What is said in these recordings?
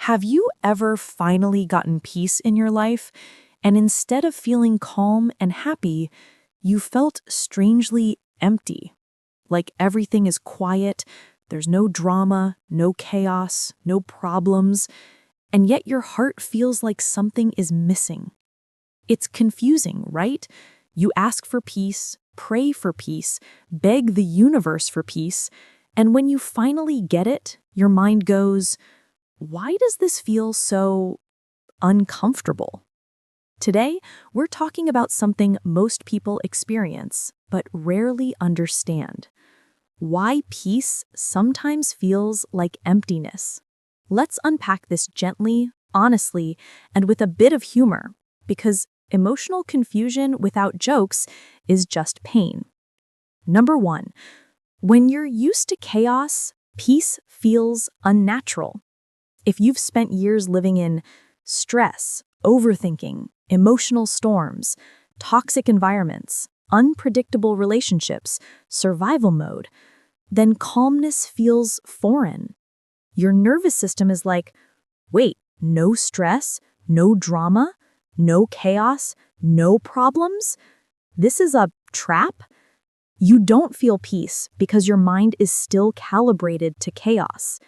Have you ever finally gotten peace in your life, and instead of feeling calm and happy, you felt strangely empty? Like everything is quiet, there's no drama, no chaos, no problems, and yet your heart feels like something is missing. It's confusing, right? You ask for peace, pray for peace, beg the universe for peace, and when you finally get it, your mind goes, why does this feel so uncomfortable? Today, we're talking about something most people experience, but rarely understand. Why peace sometimes feels like emptiness. Let's unpack this gently, honestly, and with a bit of humor, because emotional confusion without jokes is just pain. Number 1, when you're used to chaos, peace feels unnatural. If you've spent years living in stress, overthinking, emotional storms, toxic environments, unpredictable relationships, survival mode, then calmness feels foreign. Your nervous system is like, wait, no stress, no drama, no chaos, no problems? This is a trap? You don't feel peace because your mind is still calibrated to chaos.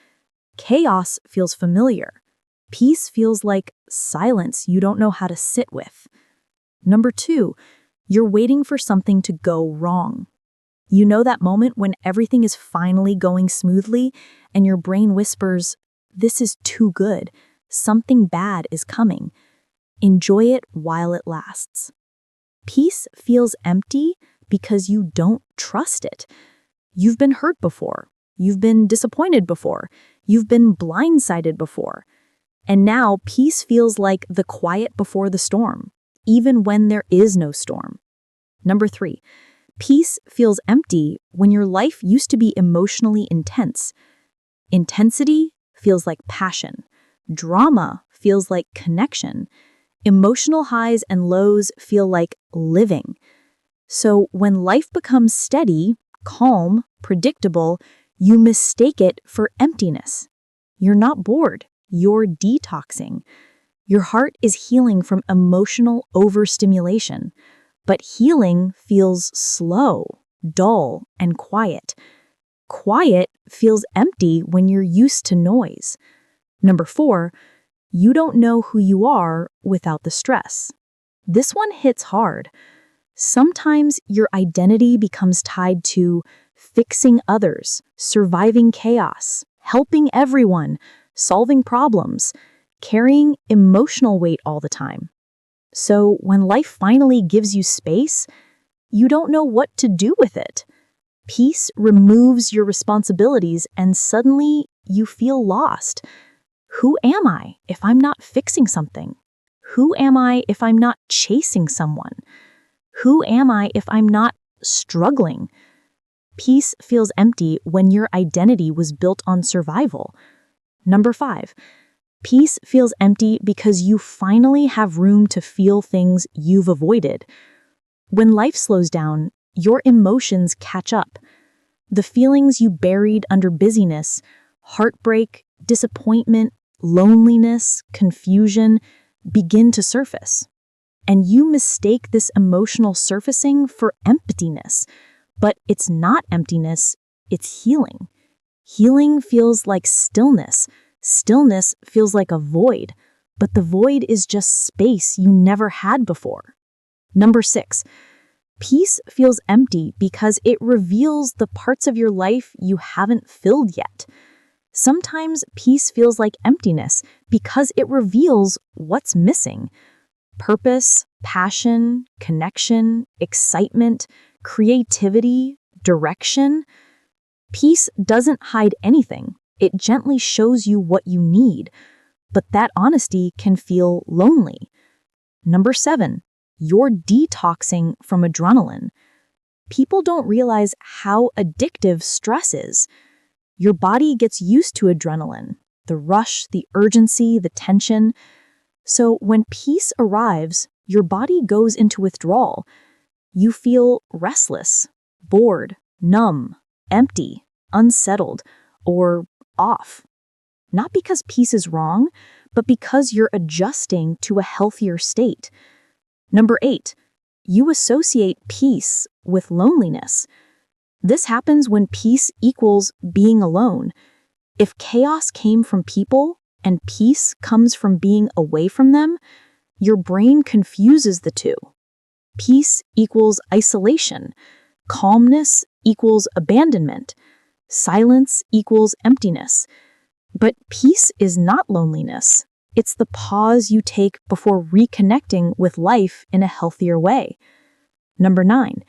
Chaos feels familiar. Peace feels like silence you don't know how to sit with. Number 2, you're waiting for something to go wrong. You know that moment when everything is finally going smoothly and your brain whispers, "This is too good. Something bad is coming. Enjoy it while it lasts." Peace feels empty because you don't trust it. You've been hurt before. You've been disappointed before. You've been blindsided before. And now peace feels like the quiet before the storm, even when there is no storm. Number 3, peace feels empty when your life used to be emotionally intense. Intensity feels like passion. Drama feels like connection. Emotional highs and lows feel like living. So when life becomes steady, calm, predictable, you mistake it for emptiness. You're not bored, you're detoxing. Your heart is healing from emotional overstimulation, but healing feels slow, dull, and quiet. Quiet feels empty when you're used to noise. Number 4, you don't know who you are without the stress. This one hits hard. Sometimes your identity becomes tied to fixing others, surviving chaos, helping everyone, solving problems, carrying emotional weight all the time. So when life finally gives you space, you don't know what to do with it. Peace removes your responsibilities and suddenly you feel lost. Who am I if I'm not fixing something? Who am I if I'm not chasing someone? Who am I if I'm not struggling? Peace feels empty when your identity was built on survival. Number 5, peace feels empty because you finally have room to feel things you've avoided. When life slows down, your emotions catch up. The feelings you buried under busyness, heartbreak, disappointment, loneliness, confusion, begin to surface. And you mistake this emotional surfacing for emptiness. But it's not emptiness, it's healing. Healing feels like stillness. Stillness feels like a void, but the void is just space you never had before. Number 6, peace feels empty because it reveals the parts of your life you haven't filled yet. Sometimes peace feels like emptiness because it reveals what's missing. Purpose, passion, connection, excitement, creativity, direction. Peace doesn't hide anything. It gently shows you what you need, but that honesty can feel lonely. Number 7, you're detoxing from adrenaline. People don't realize how addictive stress is. Your body gets used to adrenaline, the rush, the urgency, the tension. So when peace arrives, your body goes into withdrawal. You feel restless, bored, numb, empty, unsettled, or off. not because peace is wrong, but because you're adjusting to a healthier state. Number 8, you associate peace with loneliness. This happens when peace equals being alone. If chaos came from people and peace comes from being away from them, your brain confuses the two. Peace equals isolation. Calmness equals abandonment. Silence equals emptiness. But peace is not loneliness. It's the pause you take before reconnecting with life in a healthier way. Number 9,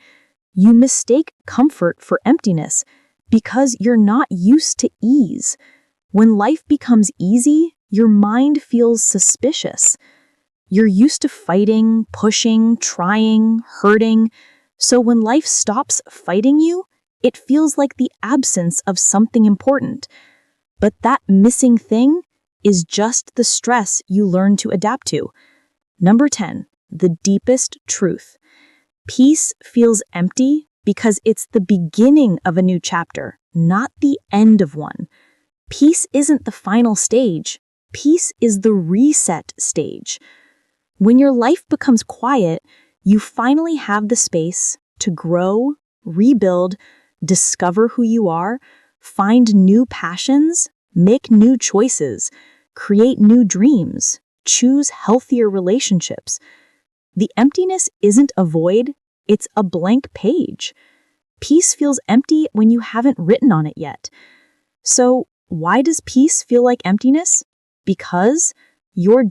you mistake comfort for emptiness because you're not used to ease. When life becomes easy, your mind feels suspicious. You're used to fighting, pushing, trying, hurting. So when life stops fighting you, it feels like the absence of something important. But that missing thing is just the stress you learn to adapt to. Number 10, the deepest truth. Peace feels empty because it's the beginning of a new chapter, not the end of one. Peace isn't the final stage. Peace is the reset stage. When your life becomes quiet, you finally have the space to grow, rebuild, discover who you are, find new passions, make new choices, create new dreams, choose healthier relationships. The emptiness isn't a void, it's a blank page. Peace feels empty when you haven't written on it yet. So, why does peace feel like emptiness? Because you're